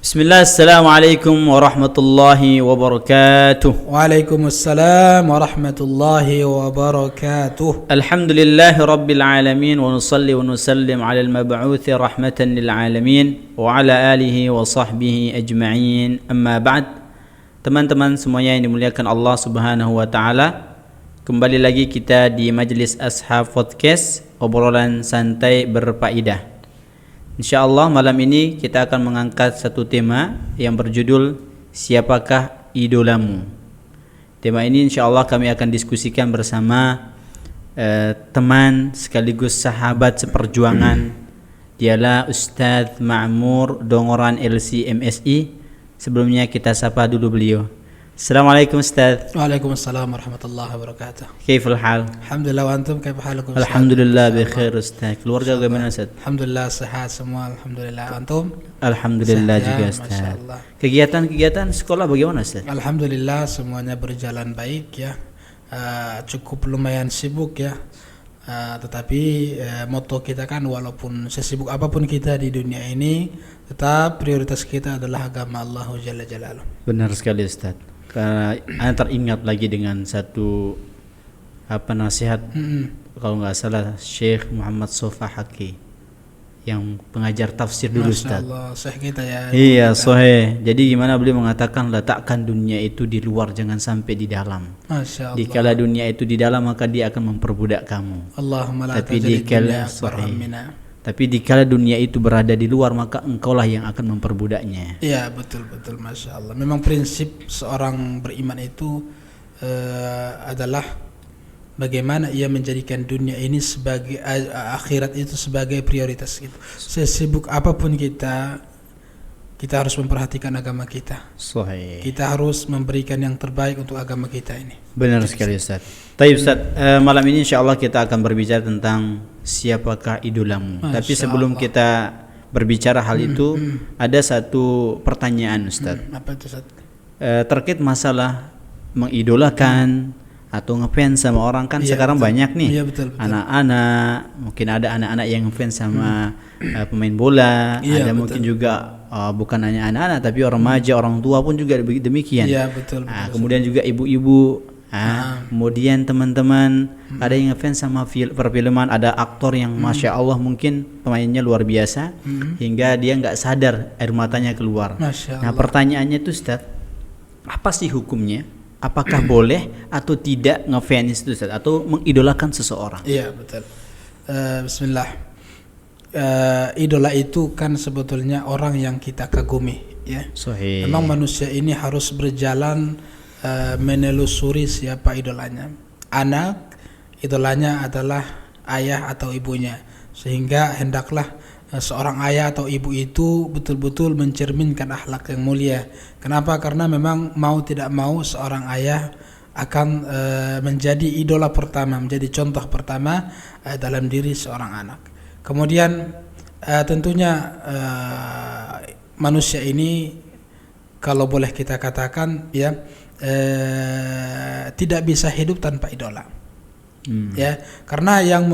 Bismillah, assalamualaikum warahmatullahi wabarakatuh. Waalaikumsalam warahmatullahi wabarakatuh. Alhamdulillahi rabbil alamin wa nusalli wa nusallim ala al-mab'uthi rahmatan lil alamin wa ala alihi wa sahbihi ajma'in. Amma ba'd. Teman-teman semuanya yang dimuliakan Allah Subhanahu wa taala, kembali lagi kita di Majlis Ashab Podcast, obrolan santai berfaedah. InsyaAllah malam ini kita akan mengangkat satu tema yang berjudul Siapakah Idolamu? Tema ini insyaAllah kami akan diskusikan bersama teman sekaligus sahabat seperjuangan. Dialah Ustadz Ma'mur Dongoran LC MSI. Sebelumnya kita sapa dulu beliau. Assalamualaikum Ustadz. Waalaikumsalam warahmatullahi wabarakatuh. Kaiful hal? Alhamdulillah, wa antum kaifa halukum? Alhamdulillah bikhair Ustadz. Keluarga bagaimana Ustadz? Alhamdulillah sehat semua, alhamdulillah. Antum? Alhamdulillah Sehat, juga ya, Ustadz. masyaallah. Kegiatan sekolah bagaimana Ustadz? Alhamdulillah semuanya berjalan baik ya. Cukup lumayan sibuk ya. Tetapi moto kita kan, walaupun sesibuk apapun kita di dunia ini, tetap prioritas kita adalah agama Allah Jalla Jalaluh. Benar sekali Ustadz. Karena Anda teringat lagi dengan satu nasihat kalau nggak salah Syekh Muhammad Sofa Haki yang pengajar tafsir dulu Ustaz. Masyaallah, Syekh kita ya. Iya, sahih. Jadi gimana beliau mengatakan, letakkan dunia itu di luar, jangan sampai di dalam. Masyaallah. Dikala dunia itu di dalam, maka dia akan memperbudak kamu. Allahumma la Tapi taj'al dikala dunya akbar hammina. Tapi dikala dunia itu berada di luar, maka engkaulah yang akan memperbudaknya. Iya, betul, Masya Allah. Memang prinsip seorang beriman itu adalah bagaimana ia menjadikan dunia ini sebagai akhirat itu sebagai prioritas gitu. Sesibuk apapun kita harus memperhatikan agama kita. Sahih. Kita harus memberikan yang terbaik untuk agama kita ini. Benar sekali Ustaz. Baik Ustaz, malam ini insyaallah kita akan berbicara tentang siapakah idolamu. Tapi sebelum kita berbicara hal itu, ada satu pertanyaan Ustaz. Apa itu Ustaz? Terkait masalah mengidolakan atau ngefans sama orang kan sekarang betul. Banyak nih. Iya, betul. Anak-anak, mungkin ada anak-anak yang ngefans sama pemain bola, ada Iya, mungkin juga bukan hanya anak-anak tapi remaja, orang tua pun juga demikian. Iya, betul. Kemudian juga ibu-ibu, kemudian teman-teman ada yang ngefans sama perfilman, ada aktor yang masya Allah mungkin pemainnya luar biasa hingga dia nggak sadar air matanya keluar. Masya Nah Allah. pertanyaannya itu Ustaz, apa sih hukumnya? Apakah boleh atau tidak ngefans itu Ustaz, atau mengidolakan seseorang? Iya, betul. Bismillah. Idola itu kan sebetulnya orang yang kita kagumi ya. Sahih. Memang manusia ini harus berjalan menelusuri siapa idolanya. Anak idolanya adalah ayah atau ibunya, sehingga hendaklah seorang ayah atau ibu itu betul-betul mencerminkan akhlak yang mulia. Kenapa? Karena memang mau tidak mau seorang ayah akan menjadi idola pertama, menjadi contoh pertama dalam diri seorang anak. Kemudian tentunya manusia ini kalau boleh kita katakan ya tidak bisa hidup tanpa idola. Ya, karena yang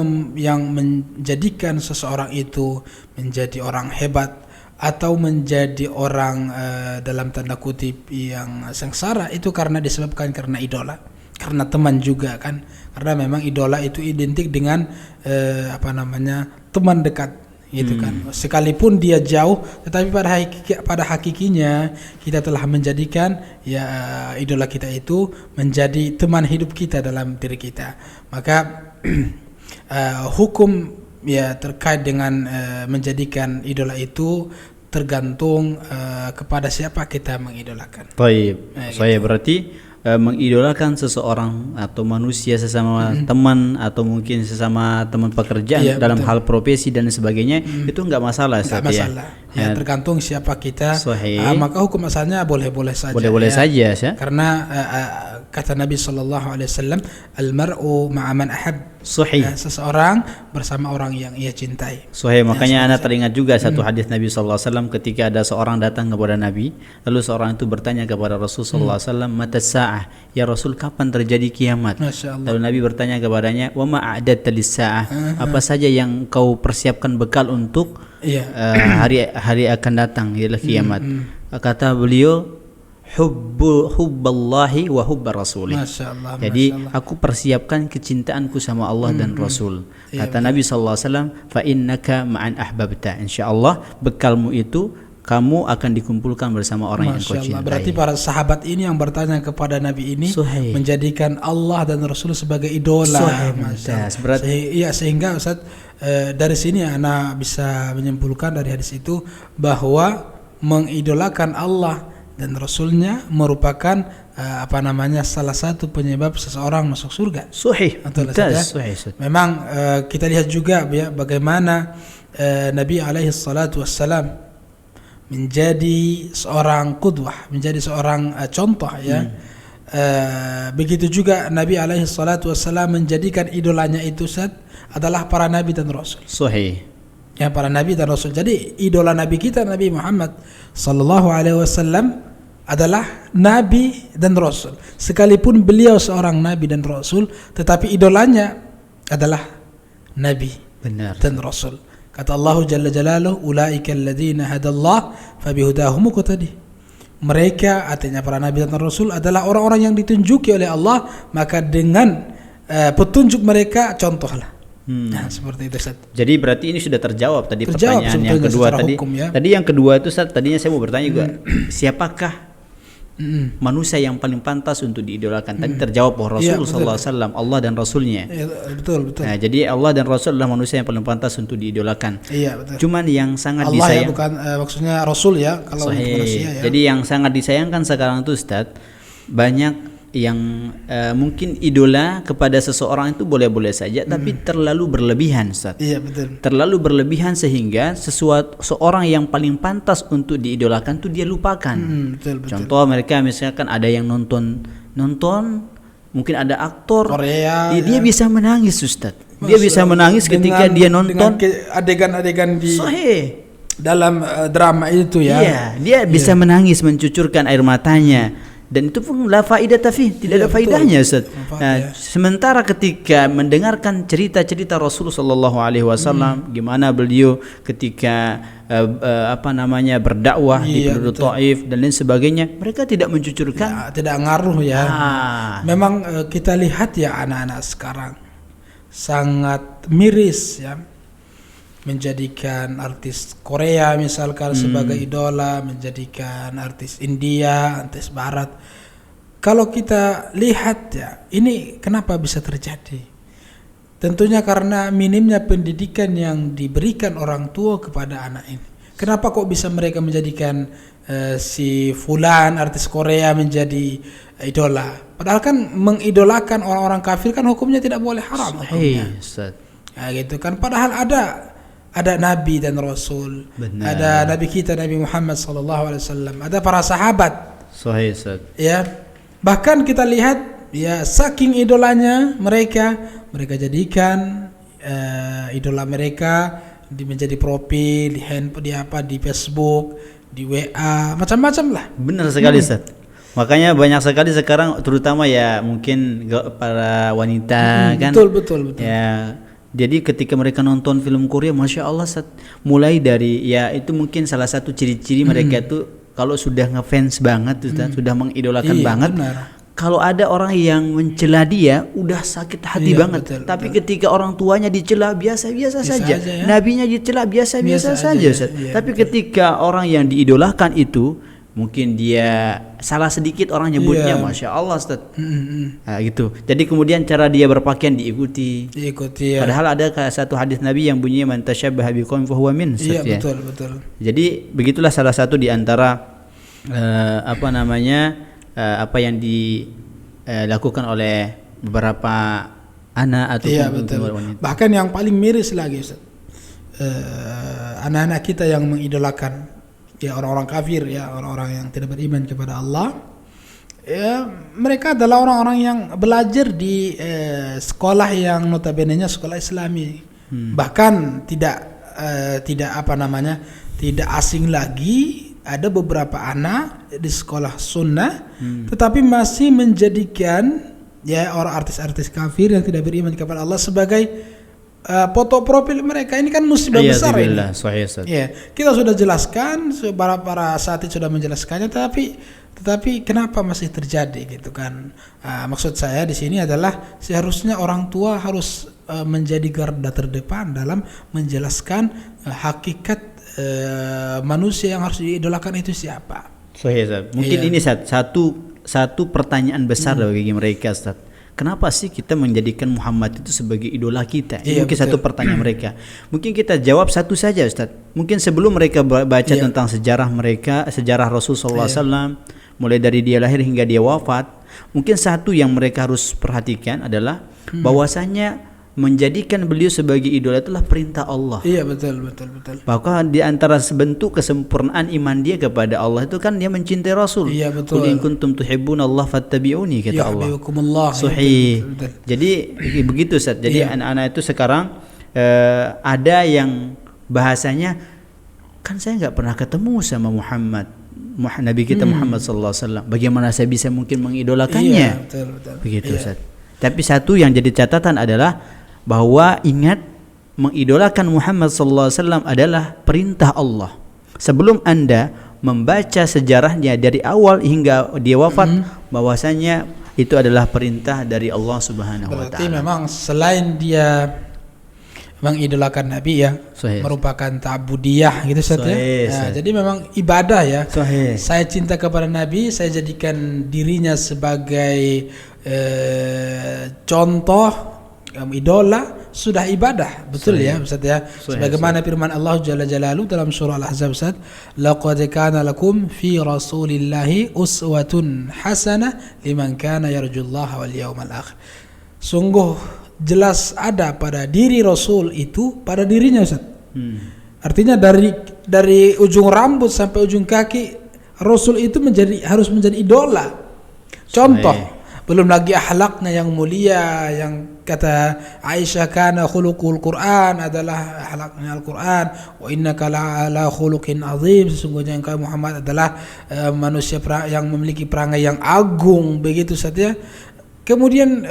menjadikan seseorang itu menjadi orang hebat atau menjadi orang dalam tanda kutip yang sengsara itu disebabkan karena idola, karena teman juga kan, karena memang idola itu identik dengan teman dekat gitu kan. Sekalipun dia jauh, tetapi pada hakikinya kita telah menjadikan ya idola kita itu menjadi teman hidup kita dalam diri kita. Maka hukum ya terkait dengan menjadikan idola itu tergantung kepada siapa kita mengidolakan. Baik. Saya gitu. berarti mengidolakan seseorang atau manusia sesama teman atau mungkin sesama teman pekerjaan dalam betul. hal profesi dan sebagainya itu enggak masalah Tidak Ustaz, masalah. Ya, tergantung siapa kita. Sahih. Maka hukum asalnya boleh-boleh saja. Boleh-boleh ya. saja ya. Karena kata Nabi sallallahu alaihi wasallam, al-mar'u ma'a man ahab. Sahih. Seseorang bersama orang yang ia cintai. Sahih. Makanya ana teringat juga satu hadis Nabi sallallahu alaihi wasallam ketika ada seorang datang kepada Nabi, lalu seorang itu bertanya kepada Rasul sallallahu alaihi wasallam, "Mata sa'ah?" Ya Rasul, kapan terjadi kiamat? Masya Allah. Lalu Nabi bertanya kepadanya, "Wa ma a'dadta lis-sa'ah?" Apa saja yang kau persiapkan bekal untuk hari akan datang, ialah kiamat. Kata beliau, hubballahi wa hubba rasulih. Masya Allah. Jadi Masya Allah. aku persiapkan kecintaanku sama Allah dan Rasul. Kata Nabi sallallahu alaihi wasallam, fa innaka ma'an ahbabta. Insyaallah bekalmu itu kamu akan dikumpulkan bersama orang yang kau Masya Allah. cintai. Berarti para sahabat ini yang bertanya kepada Nabi ini Sahih. menjadikan Allah dan Rasul sebagai idola. Sahih. Masya Allah. Berarti Sehingga Ustaz, dari sini ana bisa menyimpulkan dari hadis itu bahwa mengidolakan Allah dan Rasulnya merupakan salah satu penyebab seseorang masuk surga. Sahih. Betul, Sahih. Memang kita lihat juga ya bagaimana Nabi alaihi salatu wassalam menjadi seorang qudwah, menjadi seorang contoh ya. Begitu juga Nabi alaihi salatu wassalam menjadikan idolanya itu adalah para nabi dan rasul. Sahih. Ya, para nabi dan rasul. Jadi idola nabi kita Nabi Muhammad sallallahu alaihi wasallam adalah nabi dan rasul. Sekalipun beliau seorang nabi dan rasul, tetapi idolanya adalah nabi Benar. dan rasul. Kata Allah Jalla Jalaluhu, ulaika alladzina hadallah fabihudahum muqtadi. Mereka, artinya para nabi dan rasul, adalah orang-orang yang ditunjuki oleh Allah, maka dengan petunjuk mereka contohlah. Nah, seperti itu Ustaz. Jadi berarti ini sudah terjawab tadi Terjawab pertanyaan yang kedua secara tadi. hukum, ya. Tadi yang kedua itu Ustaz, tadinya saya mau bertanya juga, siapakah manusia yang paling pantas untuk diidolakan? Tadi terjawab bahwa Rasul sallallahu alaihi wasallam, Allah dan Rasulnya. Ya, betul. Nah, jadi Allah dan Rasul adalah manusia yang paling pantas untuk diidolakan. Iya, betul. Cuman yang sangat Allah ya, disayang, bukan maksudnya Rasul ya, kalau untuk Sahih. manusia ya. Jadi yang sangat disayangkan sekarang itu Ustaz, banyak yang mungkin idola kepada seseorang itu boleh-boleh saja, tapi terlalu berlebihan Ustaz. Iya, betul. Terlalu berlebihan sehingga seorang yang paling pantas untuk diidolakan itu dia lupakan. Betul. Contoh mereka misalkan ada yang nonton mungkin ada aktor Korea dia ya. bisa menangis Ustaz. Dia bisa menangis ketika dia nonton adegan-adegan di Sahih. dalam drama itu ya. Iya, dia bisa menangis, mencucurkan air matanya. Dan itu pun la faidah tidak ada faidahnya Ustaz. Nah, sementara ketika mendengarkan cerita-cerita Rasulullah sallallahu alaihi wasallam, gimana beliau ketika berdakwah di penduduk Taif dan lain sebagainya, mereka tidak mencucurkan, tidak ngaruh ya. Memang kita lihat ya anak-anak sekarang sangat miris ya, menjadikan artis Korea misalkan sebagai idola, menjadikan artis India, artis Barat. Kalau kita lihat ya, ini kenapa bisa terjadi? Tentunya karena minimnya pendidikan yang diberikan orang tua kepada anak ini. Kenapa kok bisa mereka menjadikan si fulan artis Korea menjadi idola? Padahal kan mengidolakan orang-orang kafir kan hukumnya tidak boleh, haram hukumnya. Ya gitu kan. Padahal ada nabi dan rasul. Benar. Ada nabi kita Nabi Muhammad sallallahu alaihi wasallam, ada para sahabat. Sahih Ustaz. Ya. Bahkan kita lihat ya, saking idolanya mereka jadikan idola mereka menjadi profil di handphone, di Facebook, di WA, macam-macam lah. Benar sekali Ustaz. Makanya banyak sekali sekarang, terutama ya mungkin para wanita kan. Betul. Ya. Jadi ketika mereka nonton film Korea, Masya Allah, mulai dari ya itu mungkin salah satu ciri-ciri mereka tuh kalau sudah ngefans banget, sudah mengidolakan banget. Benar. Kalau ada orang yang mencela dia, udah sakit hati banget. Betul, tapi ketika orang tuanya dicela biasa-biasa saja, ya? nabinya dicela biasa-biasa saja. Tapi ketika orang yang diidolakan itu, mungkin dia salah sedikit orang nyebutnya, Masya Allah Ustaz. Nah, gitu. Jadi kemudian cara dia berpakaian diikuti ya. Padahal ada satu hadis Nabi yang bunyinya man tasyabbaha biqaumin fahuwa min. Iya, betul. Jadi begitulah salah satu di antara apa yang dilakukan oleh beberapa anak atau wanita. Bahkan yang paling miris lagi Ustaz, anak-anak kita yang mengidolakan ya orang-orang kafir ya, orang-orang yang tidak beriman kepada Allah, ya, mereka adalah orang-orang yang belajar di sekolah yang notabene-nya sekolah Islami. Bahkan tidak apa namanya, tidak asing lagi, ada beberapa anak di sekolah sunnah tetapi masih menjadikan ya orang artis-artis kafir yang tidak beriman kepada Allah sebagai foto profil mereka. Ini kan musibah besar ini. Ya, kita sudah jelaskan, para saat sudah menjelaskannya, tetapi kenapa masih terjadi gitu kan? Maksud saya di sini adalah seharusnya orang tua harus menjadi garda terdepan dalam menjelaskan hakikat manusia yang harus diidolakan itu siapa. Mungkin ini satu pertanyaan besar bagi mereka, Ustaz. Kenapa sih kita menjadikan Muhammad itu sebagai idola kita? Ini mungkin satu pertanyaan mereka. Mungkin kita jawab satu saja, Ustaz. Mungkin sebelum mereka baca tentang sejarah mereka, sejarah Rasulullah SAW, mulai dari dia lahir hingga dia wafat, mungkin satu yang mereka harus perhatikan adalah bahwasanya menjadikan beliau sebagai idola itulah perintah Allah. Iya, betul. Bahkan di antara bentuk kesempurnaan iman dia kepada Allah itu kan dia mencintai Rasul. Iya, betul. Qul in kuntum tuhibbunallah fattabi'uni, kata Allah. Yuhibbukumullah. Sahih. Betul. Jadi begitu, Ustaz. Jadi anak-anak itu sekarang ada yang bahasanya, kan saya enggak pernah ketemu sama Muhammad, Nabi kita Muhammad sallallahu alaihi wasallam. Bagaimana saya bisa mungkin mengidolakannya? Iya, betul. Begitu, Ustaz. Tapi satu yang jadi catatan adalah bahwa ingat, mengidolakan Muhammad sallallahu alaihi wasallam adalah perintah Allah. Sebelum Anda membaca sejarahnya dari awal hingga dia wafat, bahwasanya itu adalah perintah dari Allah Subhanahu wa taala. Berarti memang selain dia mengidolakan Nabi ya, merupakan ta'budiyah gitu, Ustaz ya. Jadi memang ibadah ya. Saya cinta kepada Nabi, saya jadikan dirinya sebagai contoh, idola, sudah ibadah, betul ya Ustaz ya. Sebagaimana firman Allah Jalla Jalaluhu dalam surah Al-Ahzab, Ustaz, laqad kana lakum fi rasulillahi uswatun hasanah liman kana yarjullaha wal yawmal akhir. Sungguh jelas ada pada diri Rasul itu, pada dirinya, Ustaz. Artinya dari ujung rambut sampai ujung kaki Rasul itu harus menjadi idola, contoh. Belum lagi akhlaknya yang mulia, yang kata Aisyah, kana khuluqul Quran, adalah akhlaknya Al-Quran. Wa innaka la'ala khuluqin azim, sesungguhnya engkau Muhammad adalah manusia yang memiliki perangai yang agung, begitu saja. Kemudian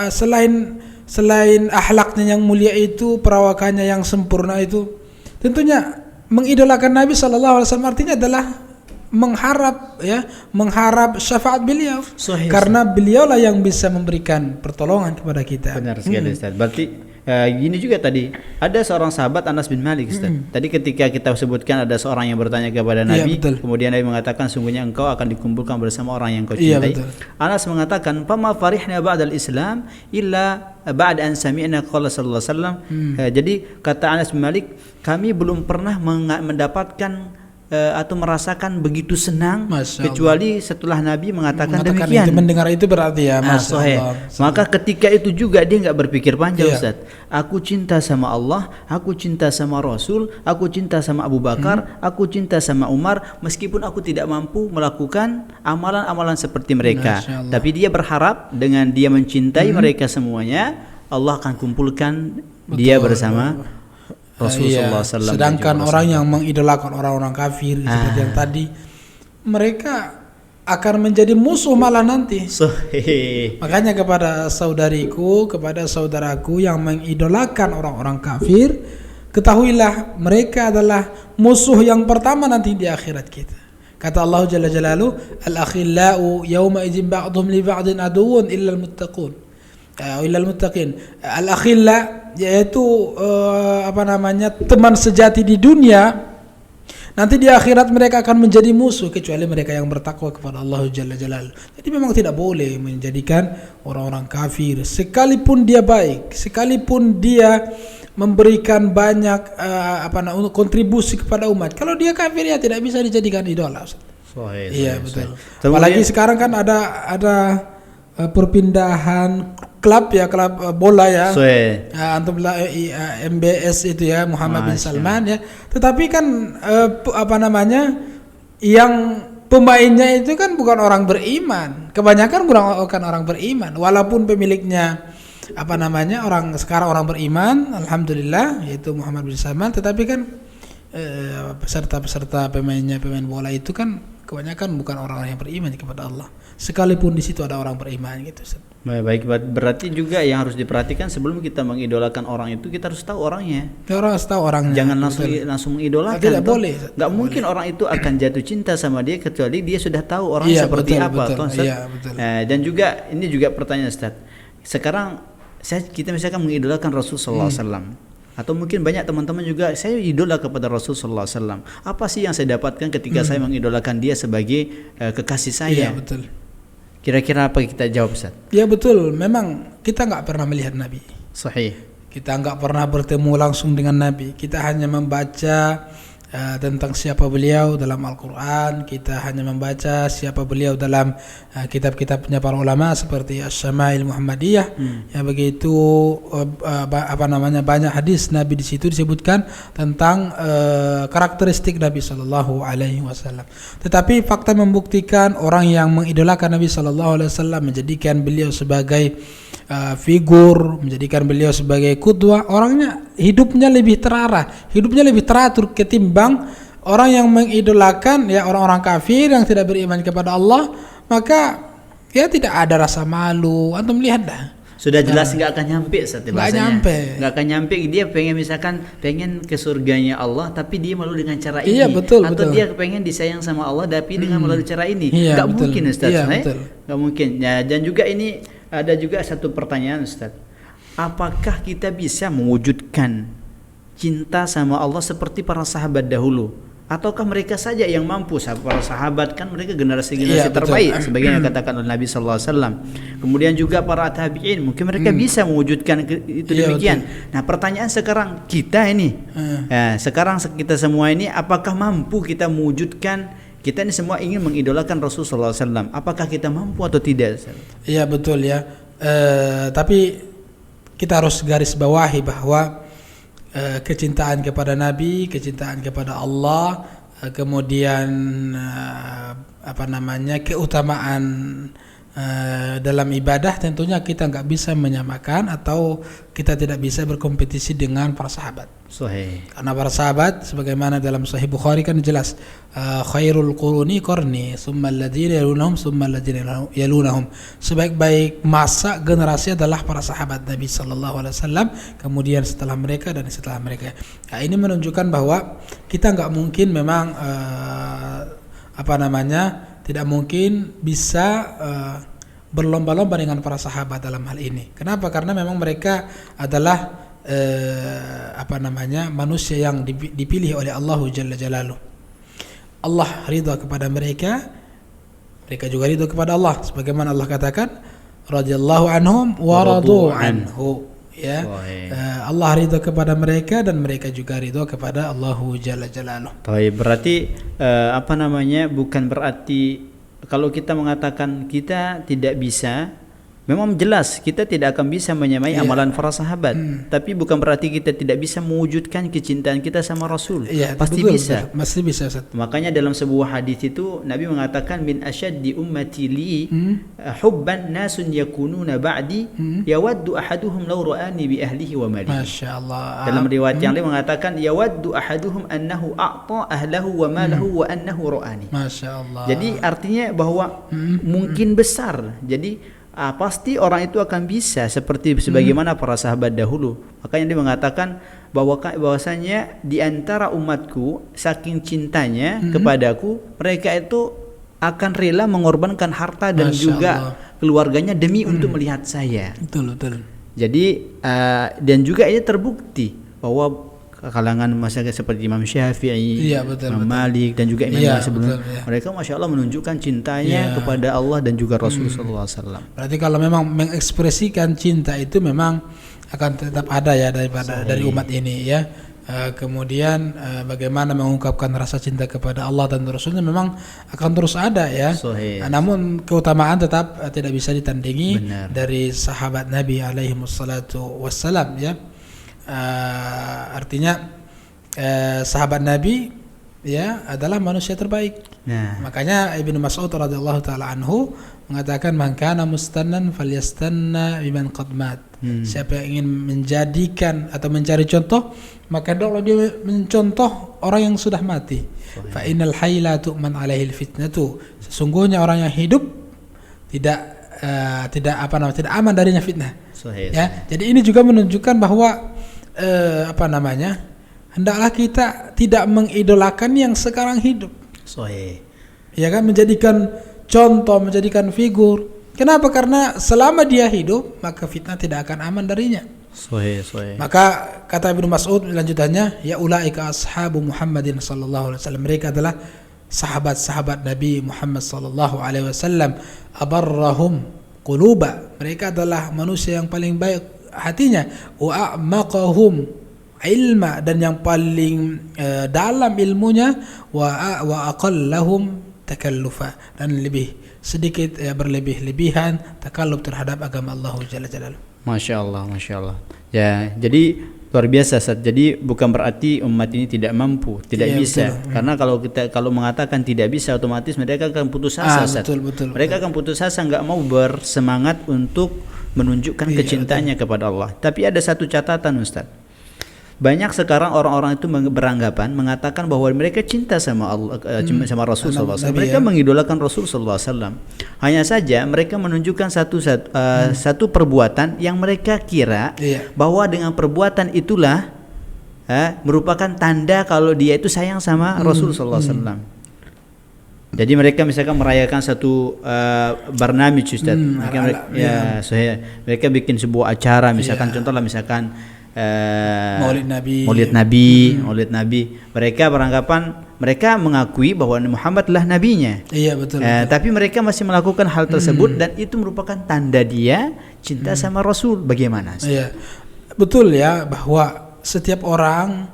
selain akhlaknya yang mulia itu, perawakannya yang sempurna itu, tentunya mengidolakan Nabi sallallahu alaihi wasallam artinya adalah mengharap syafaat beliau. Karena beliaulah yang bisa memberikan pertolongan kepada kita. Benar sekali, Ustaz. Berarti gini juga tadi, ada seorang sahabat Anas bin Malik, Ustaz. Tadi ketika kita sebutkan ada seorang yang bertanya kepada Nabi, kemudian Nabi mengatakan sungguhnya engkau akan dikumpulkan bersama orang yang kau cintai. Anas mengatakan, "Fama farihna ba'dal Islam illa ba'da an sami'na qala sallallahu alaihi wasallam." Jadi kata Anas bin Malik, kami belum pernah mendapatkan atau merasakan begitu senang kecuali setelah Nabi mengatakan demikian. Itu, mendengar itu berarti ya, maka ketika itu juga dia enggak berpikir panjang, Ustaz. Aku cinta sama Allah, aku cinta sama Rasul, aku cinta sama Abu Bakar, aku cinta sama Umar, meskipun aku tidak mampu melakukan amalan-amalan seperti mereka. Tapi dia berharap dengan dia mencintai mereka semuanya, Allah akan kumpulkan dia bersama Rasulullah SAW. Sedangkan orang yang mengidolakan orang-orang kafir seperti yang tadi, mereka akan menjadi musuh malah nanti. Makanya kepada saudariku, kepada saudaraku yang mengidolakan orang-orang kafir, ketahuilah mereka adalah musuh yang pertama nanti di akhirat kita. Kata Allah Jalla Jalaluhu, al-akhillau yawma idzin ba'dhum li ba'din aduwwun illa al-muttaqun. Al-akhilla, yaitu teman sejati di dunia, nanti di akhirat mereka akan menjadi musuh kecuali mereka yang bertakwa kepada Allah Jalla Jalaluhu. Jadi memang tidak boleh menjadikan orang-orang kafir, sekalipun dia baik, sekalipun dia memberikan banyak kontribusi kepada umat, kalau dia kafir ya tidak bisa dijadikan idola. Iya, betul. Apalagi sekarang kan ada perpindahan klub bola ya, antum MBS itu ya, Muhammad bin Salman ya. Tetapi kan yang pemainnya itu kan bukan orang beriman. Kebanyakan bukan orang beriman. Walaupun pemiliknya orang beriman, alhamdulillah, yaitu Muhammad bin Salman, tetapi kan peserta pemain bola itu kan kebanyakan bukan orang yang beriman kepada Allah. Sekalipun di situ ada orang beriman gitu. Baik, berarti juga yang harus diperhatikan sebelum kita mengidolakan orang itu, kita harus tahu orangnya. Kita harus tahu orangnya. Jangan langsung mengidolakan. Tidak boleh. Nggak mungkin orang itu akan jatuh cinta sama dia kecuali dia sudah tahu orangnya seperti apa. Iya, betul. Dan juga ini juga pertanyaan Ustaz. Sekarang kita misalkan mengidolakan Rasulullah SAW. Atau mungkin banyak teman-teman juga, saya idola kepada Rasulullah SAW. Apa sih yang saya dapatkan ketika saya mengidolakan dia sebagai kekasih saya? Iya, betul. Kira-kira apa kita jawab, Ustaz? Ya betul, memang kita nggak pernah melihat Nabi. Sahih. Kita nggak pernah bertemu langsung dengan Nabi. Kita hanya membaca tentang siapa beliau dalam Al-Quran. Kita hanya membaca siapa beliau dalam kitab-kitabnya para ulama seperti Asy-Syama'il Muhammadiyah. Ya begitu banyak hadis Nabi di situ disebutkan tentang karakteristik Nabi Sallallahu Alaihi Wasallam. Tetapi fakta membuktikan orang yang mengidolakan Nabi Sallallahu Alaihi Wasallam, menjadikan beliau sebagai figur, menjadikan beliau sebagai qudwah, orangnya hidupnya lebih terarah, hidupnya lebih teratur ketimbang orang yang mengidolakan ya orang-orang kafir yang tidak beriman kepada Allah. Maka ya tidak ada rasa malu. Antum lihat dah. Sudah jelas nggak akan nyampe nggak akan nyampe. Dia pengen ke surganya Allah, tapi dia malu dengan cara ini. Iya, betul, atau betul. dia pengen disayang sama Allah tapi dengan melalui cara ini. Iya, nggak mungkin, Ustaz. Iya, betul. Nggak mungkin. Ya, dan juga ini ada juga satu pertanyaan, Ustaz. Apakah kita bisa mewujudkan cinta sama Allah seperti para sahabat dahulu? Ataukah mereka saja yang mampu? Para sahabat kan mereka generasi terbaik, sebagaimana katakan oleh Nabi sallallahu alaihi wasallam. Kemudian juga para tabi'in, mungkin mereka bisa mewujudkan itu demikian. Betul. Nah, pertanyaan sekarang kita ini, sekarang kita semua ini, apakah mampu kita mewujudkan? Kita ini semua ingin mengidolakan Rasulullah SAW. Apakah kita mampu atau tidak? Iya betul ya. Tapi kita harus garis bawahi bahwa kecintaan kepada Nabi, kecintaan kepada Allah, kemudian keutamaan dalam ibadah tentunya kita nggak bisa menyamakan atau kita tidak bisa berkompetisi dengan para sahabat. Sahih. Karena para sahabat sebagaimana dalam Sahih Bukhari kan jelas, khairul quruni qarni, tsumma alladziina yalunahum, tsumma alladziina yalunahum. Sebaik-baik masa generasi adalah para sahabat Nabi sallallahu alaihi wasallam, kemudian setelah mereka dan setelah mereka. Nah, ini menunjukkan bahwa kita nggak mungkin memang tidak mungkin bisa berlomba-lomba dengan para sahabat dalam hal ini. Kenapa? Karena memang mereka adalah manusia yang dipilih oleh Allah Jalla Jalaluh. Allah ridha kepada mereka, mereka juga ridha kepada Allah. Sebagaimana Allah katakan, radhiyallahu anhum wa radu anhu. Ya, Allah ridha kepada mereka dan mereka juga ridha kepada Allah Jalla Jalaluh. Berarti bukan berarti kalau kita mengatakan kita tidak bisa, memang jelas kita tidak akan bisa menyamai amalan para sahabat. Tapi bukan berarti kita tidak bisa mewujudkan kecintaan kita sama Rasul. Pasti bisa. Pasti bisa, Ustaz. Makanya dalam sebuah hadis itu Nabi mengatakan, min asyaddi ummati li hubban nasun yakununa ba'di yawaddu ahaduhum law ra'ani bi ahlihi wa mali. Masyaallah. Dalam riwayat yang lain mengatakan, yawaddu ahaduhum annahu a'ta ahlahu wa malahu wa annahu ra'ani. Masyaallah. Jadi artinya bahwa mungkin besar. Jadi pasti orang itu akan bisa seperti sebagaimana para sahabat dahulu. Makanya dia mengatakan bahwasanya di antara umatku saking cintanya kepadaku, mereka itu akan rela mengorbankan harta dan juga keluarganya demi untuk melihat saya. Betul. Jadi dan juga ini terbukti bahwa kalangan masyarakat seperti Imam Syafi'i, Imam Malik dan juga imam yang sebelumnya, mereka masya Allah menunjukkan cintanya kepada Allah dan juga Rasulullah SAW. Berarti kalau memang mengekspresikan cinta itu memang akan tetap ada ya dari umat ini ya. Kemudian bagaimana mengungkapkan rasa cinta kepada Allah dan Rasulnya memang akan terus ada ya. Namun keutamaan tetap tidak bisa ditandingi dari sahabat Nabi alaihi wassalatu wassalam ya. Artinya sahabat Nabi ya adalah manusia terbaik. Nah, Makanya Ibnu Mas'ud radhiyallahu taala anhu mengatakan man kana mustannan falyastanna biman qad mat. Siapa yang ingin menjadikan atau mencari contoh, maka hendaklah dia mencontoh orang yang sudah mati. Fa innal hayy la tu'man alaihi fitnatu. Sesungguhnya orang yang hidup tidak aman darinya fitnah. Ya. Jadi ini juga menunjukkan bahwa hendaklah kita tidak mengidolakan yang sekarang hidup. Ya kan, menjadikan contoh, menjadikan figur. Kenapa? Karena selama dia hidup maka fitnah tidak akan aman darinya. Maka kata Ibnu Mas'ud lanjutannya, ya ulaika ashabu Muhammadin sallallahu alaihi wasallam. Mereka adalah sahabat-sahabat Nabi Muhammad sallallahu alaihi wasallam. Abarrahum quluba. Mereka adalah manusia yang paling baik hatinya. Wa a'maqahum ilma, dan yang paling dalam ilmunya. Wa aqallahum takallufa, dan lebih sedikit berlebih-lebihan takalluf terhadap agama Allah Jalla Jalaluhu. Masya Allah. Ya, jadi luar biasa, Ustaz. Jadi bukan berarti umat ini tidak mampu, tidak bisa. Betul. Karena kalau mengatakan tidak bisa, otomatis mereka akan putus asa, Ustaz. Mereka akan putus asa, nggak mau bersemangat untuk menunjukkan kecintaannya kepada Allah. Tapi ada satu catatan, Ustaz. Banyak sekarang orang-orang itu beranggapan mengatakan bahwa mereka cinta sama Allah, sama Rasul sallallahu alaihi wasallam. Mereka mengidolakan Rasul sallallahu alaihi wasallam. Hanya saja mereka menunjukkan satu perbuatan yang mereka kira bahwa dengan perbuatan itulah merupakan tanda kalau dia itu sayang sama Rasul sallallahu alaihi wasallam. Jadi mereka misalkan merayakan satu barnamij, Ustaz. Mereka bikin sebuah acara, misalkan contohlah Maulid Nabi. Mereka beranggapan, mereka mengakui bahwa Muhammad adalah nabinya. Iya, betul. Tapi mereka masih melakukan hal tersebut dan itu merupakan tanda dia cinta sama Rasul. Bagaimana? Iya. Betul ya, bahwa setiap orang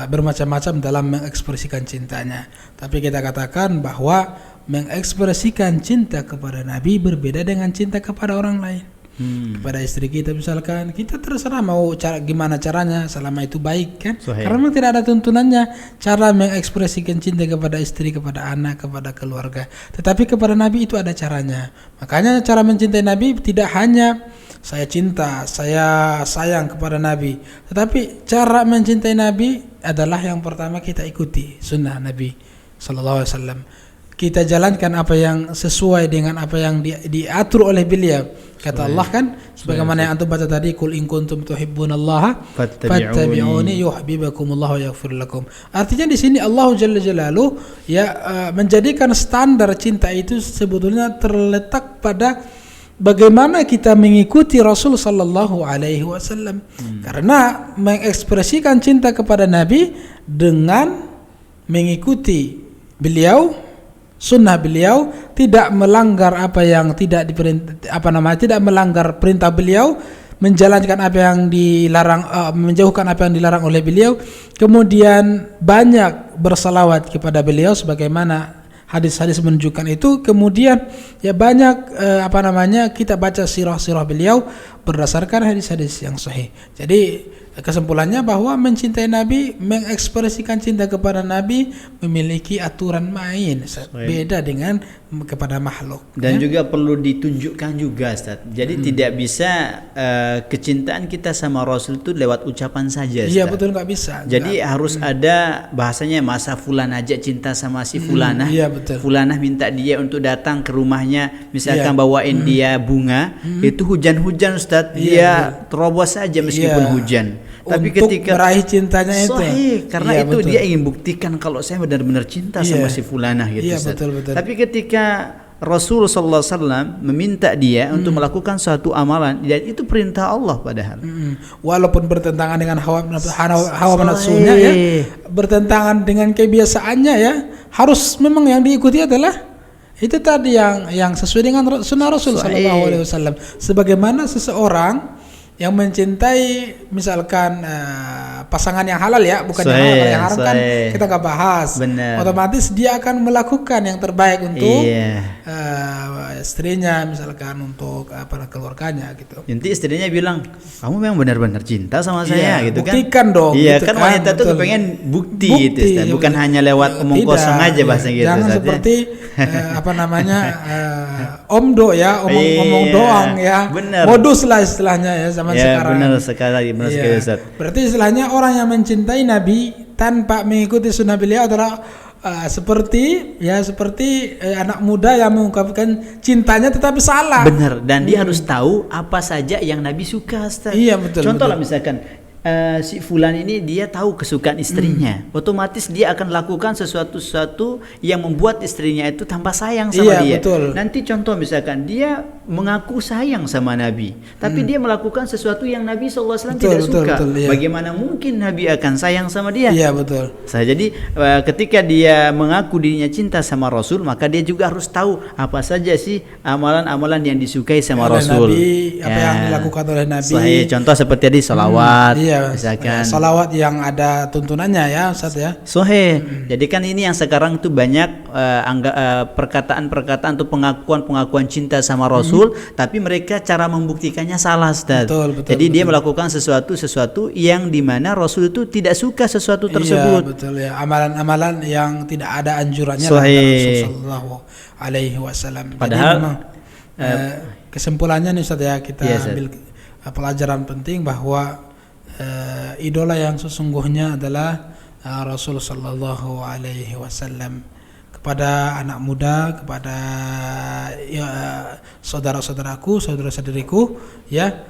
bermacam-macam dalam mengekspresikan cintanya. Tapi kita katakan bahwa mengekspresikan cinta kepada Nabi berbeda dengan cinta kepada orang lain. Kepada istri kita misalkan, kita terserah mau gimana caranya selama itu baik kan. Karena memang tidak ada tuntunannya cara mengekspresikan cinta kepada istri, kepada anak, kepada keluarga. Tetapi kepada Nabi itu ada caranya. Makanya cara mencintai Nabi tidak hanya saya cinta, saya sayang kepada Nabi, tetapi cara mencintai Nabi adalah yang pertama kita ikuti sunnah Nabi sallallahu alaihi wasallam. Kita jalankan apa yang sesuai dengan apa yang diatur oleh beliau. Kata Allah kan, sebagaimana yang antum baca tadi, qul in kuntum tuhibbunallaha fattabi'uni yuhibbukumullahu wa yaghfir lakum. Artinya di sini Allah Jalla Jalaluhu menjadikan standar cinta itu sebetulnya terletak pada bagaimana kita mengikuti Rasul sallallahu alaihi wasallam. Karena mengekspresikan cinta kepada Nabi dengan mengikuti beliau, sunnah beliau, tidak melanggar apa yang tidak tidak melanggar perintah beliau, menjalankan apa yang dilarang, menjauhkan apa yang dilarang oleh beliau, kemudian banyak bersalawat kepada beliau sebagaimana hadis-hadis menunjukkan itu, kemudian banyak kita baca sirah-sirah beliau berdasarkan hadis-hadis yang sahih. Jadi kesimpulannya bahwa mencintai Nabi, mengekspresikan cinta kepada Nabi memiliki aturan main, beda dengan kepada makhluk. Dan juga perlu ditunjukkan juga, Ustaz. Jadi tidak bisa kecintaan kita sama Rasul itu lewat ucapan saja, Ustaz. Iya, betul, nggak bisa. Jadi harus ada bahasanya, masa fulan aja cinta sama si fulanah. Iya, betul. Fulanah minta dia untuk datang ke rumahnya, misalkan bawain dia bunga, itu hujan-hujan, Ustaz. Dia terobos saja meskipun hujan. Tapi untuk ketika meraih cintanya itu, karena itu betul. Dia ingin buktikan kalau saya benar-benar cinta sama si fulanah gitu. Iya, betul. Tapi ketika Rasul sallallahu alaihi wasallam meminta dia untuk melakukan suatu amalan, dan itu perintah Allah padahal. Walaupun bertentangan dengan hawa nafsunya bertentangan dengan kebiasaannya harus memang yang diikuti adalah itu tadi yang sesuai dengan sunnah Rasul sallallahu alaihi wasallam. Sebagaimana seseorang yang mencintai misalkan pasangan yang halal ya, bukan yang Sahih, halal. Yang haram kan sahih. kita nggak bahas. Benar. Otomatis dia akan melakukan yang terbaik untuk Iya. istrinya, misalkan untuk keluarganya gitu. Nanti istrinya bilang, kamu memang benar-benar cinta sama saya Iya, gitu kan? buktikan dong, Iya gitu kan, kan, wanita tuh betul. pengen bukti gitu, Bukti, Ustaz. Bukan betul. hanya lewat omong Tidak, kosong aja iya. bahasa gitu. Jangan Ustaz, ya. seperti omdo ya, omong-omong Iya, doang ya. benar. Modus lah istilahnya ya zaman Ya sekarang. benar sekali, benar Iya. sekali Ustaz. Berarti istilahnya orang yang mencintai Nabi tanpa mengikuti sunnah beliau adalah seperti anak muda yang mengungkapkan cintanya tetapi salah. Benar, dan dia harus tahu apa saja yang Nabi suka, Ustaz. Iya, betul, Contoh lah betul. misalkan si fulan ini dia tahu kesukaan istrinya, otomatis dia akan lakukan sesuatu yang membuat istrinya itu tambah sayang sama Iya, dia. betul. Nanti contoh misalkan dia mengaku sayang sama Nabi, tapi dia melakukan sesuatu yang Nabi SAW Betul, tidak betul, suka. betul, iya. Bagaimana mungkin Nabi akan sayang sama dia? Iya, betul. Jadi ketika dia mengaku dirinya cinta sama Rasul, maka dia juga harus tahu apa saja sih amalan-amalan yang disukai sama Oleh Rasul. Nabi, apa yang dilakukan oleh Nabi. Sahih. Contoh seperti tadi salawat, Iya, misalkan. salawat yang ada tuntunannya ya, Ustaz ya. Sahih. Jadi kan ini yang sekarang tuh banyak perkataan-perkataan atau pengakuan-pengakuan cinta sama Rasul, tapi mereka cara membuktikannya salah, Ustaz. Betul, Jadi dia melakukan sesuatu yang dimana Rasul itu tidak suka sesuatu tersebut. Iya, betul ya. Amalan-amalan yang tidak ada anjurannya lah Sahih. dari Rasul sallallahu alaihi wasallam. Padahal, jadi memang kesimpulannya nih Ustaz ya, kita Iya, Ustaz. ambil pelajaran penting bahwa idola yang sesungguhnya adalah Rasul sallallahu alaihi wasallam. Kepada anak muda, kepada saudara-saudaraku, saudara-saudariku ya,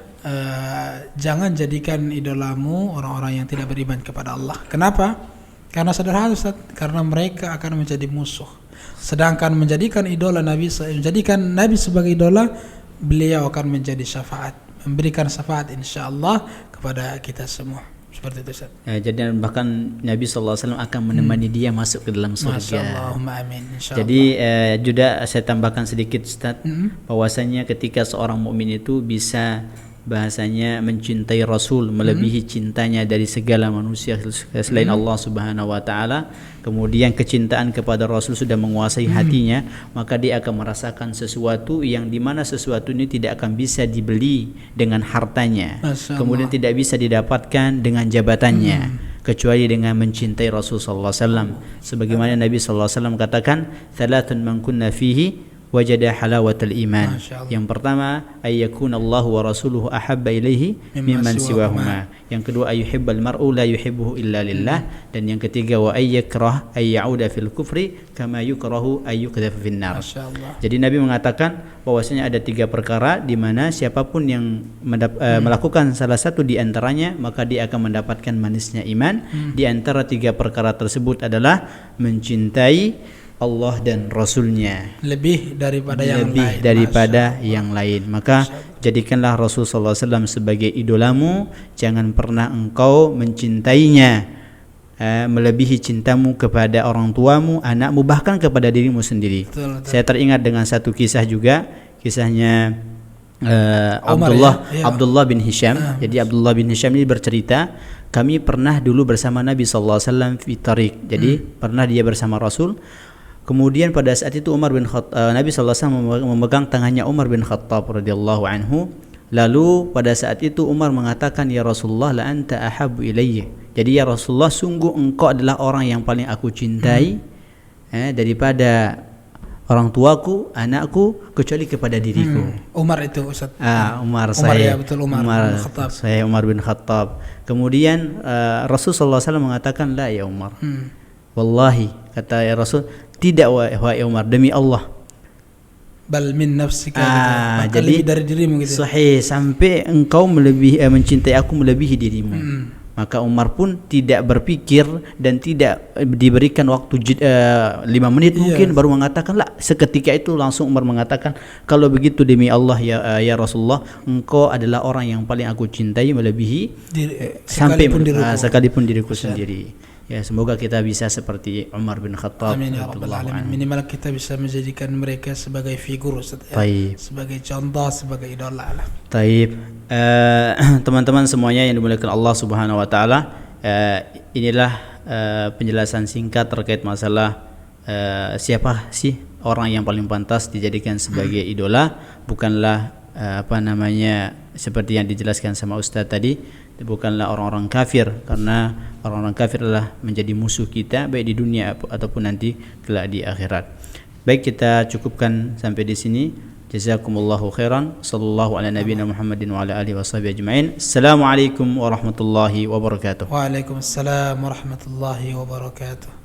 jangan jadikan idolamu orang-orang yang tidak beriman kepada Allah. Kenapa? Karena sederhana Ustaz, karena mereka akan menjadi musuh. Sedangkan menjadikan Nabi sebagai idola, beliau akan menjadi syafaat, memberikan syafaat insyaallah kepada kita semua. Seperti itu Ustaz. Jadi bahkan Nabi SAW akan menemani dia masuk ke dalam surga. Masyaallah, amin insyaallah. Jadi juga saya tambahkan sedikit Ustaz, bahwasanya ketika seorang mukmin itu bisa bahasanya mencintai Rasul melebihi cintanya dari segala manusia selain Allah Subhanahu wa taala, kemudian kecintaan kepada Rasul sudah menguasai hatinya, maka dia akan merasakan sesuatu yang dimana sesuatu ini tidak akan bisa dibeli dengan hartanya, kemudian tidak bisa didapatkan dengan jabatannya, kecuali dengan mencintai Rasul sallallahu alaihi wasallam. Sebagaimana Nabi sallallahu alaihi wasallam katakan, "Tsalatsun man kunna fihi wajada halawatal iman." Yang pertama, ayyakuna Allah wa rasuluhu ahabba ilaihi mimman siwahuma. Yang kedua, ayyuhibbal mar'u la yuhibbuhu illa lillah. Dan yang ketiga, wa ayyakrah ayyauda fil kufri kama yukrahu ayyukdhafa finnar. Jadi Nabi mengatakan bahwasanya ada 3 perkara di mana siapapun yang melakukan salah satu di antaranya, maka dia akan mendapatkan manisnya iman. Di antara 3 perkara tersebut adalah mencintai Allah dan Rasulnya lebih daripada yang lain. Maka jadikanlah Rasul sallallahu alaihi wasallam sebagai idolamu. Jangan pernah engkau mencintainya melebihi cintamu kepada orang tuamu, anakmu, bahkan kepada dirimu sendiri. Betul. Saya teringat dengan satu kisah juga, kisahnya Abdullah bin Hisham. Jadi Abdullah bin Hisham ini bercerita, kami pernah dulu bersama Nabi sallallahu alaihi wasallam fi tariq. Jadi pernah dia bersama Rasul. Kemudian pada saat itu Nabi sallallahu alaihi wasallam memegang tangannya Umar bin Khattab radhiyallahu anhu. Lalu pada saat itu Umar mengatakan, "Ya Rasulullah, la anta ahabbu ilayya." Jadi ya Rasulullah, sungguh engkau adalah orang yang paling aku cintai daripada orang tuaku, anakku, kecuali kepada diriku. Umar itu Ustaz. Umar ya, betul, Umar bin Khattab. Saya Umar bin Khattab. Kemudian Rasul sallallahu alaihi wasallam mengatakan, "La ya Umar." Wallahi, kata ya Rasul, tidak wahai Umar, demi Allah. Bal min nafsika, gitu. Jadi lebih dari dirimu gitu. Sahih, sampai engkau mencintai aku melebihi dirimu. Maka Umar pun tidak berpikir dan tidak diberikan waktu 5 menit mungkin baru mengatakan, lah, seketika itu langsung Umar mengatakan, kalau begitu demi Allah ya Rasulullah, engkau adalah orang yang paling aku cintai melebihi sekalipun diriku sendiri. Ya, semoga kita bisa seperti Umar bin Khattab. Amin ya rabbal alamin. Minimal kita bisa menjadikan mereka sebagai figur, sebagai contoh, sebagai idola lah. Taib. Teman-teman semuanya yang dimuliakan Allah Subhanahu wa taala, Inilah penjelasan singkat terkait masalah siapa sih orang yang paling pantas dijadikan sebagai idola. Bukanlah seperti yang dijelaskan sama Ustaz tadi, bukanlah orang-orang kafir, karena orang-orang kafir adalah menjadi musuh kita baik di dunia ataupun nanti kelak di akhirat. Baik, kita cukupkan sampai di sini. Jazakumullahu khairan. Sallallahu ala nabiyina Muhammadin wa ala alihi washabihi ajma'in. Assalamualaikum warahmatullahi wabarakatuh. Waalaikumsalam warahmatullahi wabarakatuh.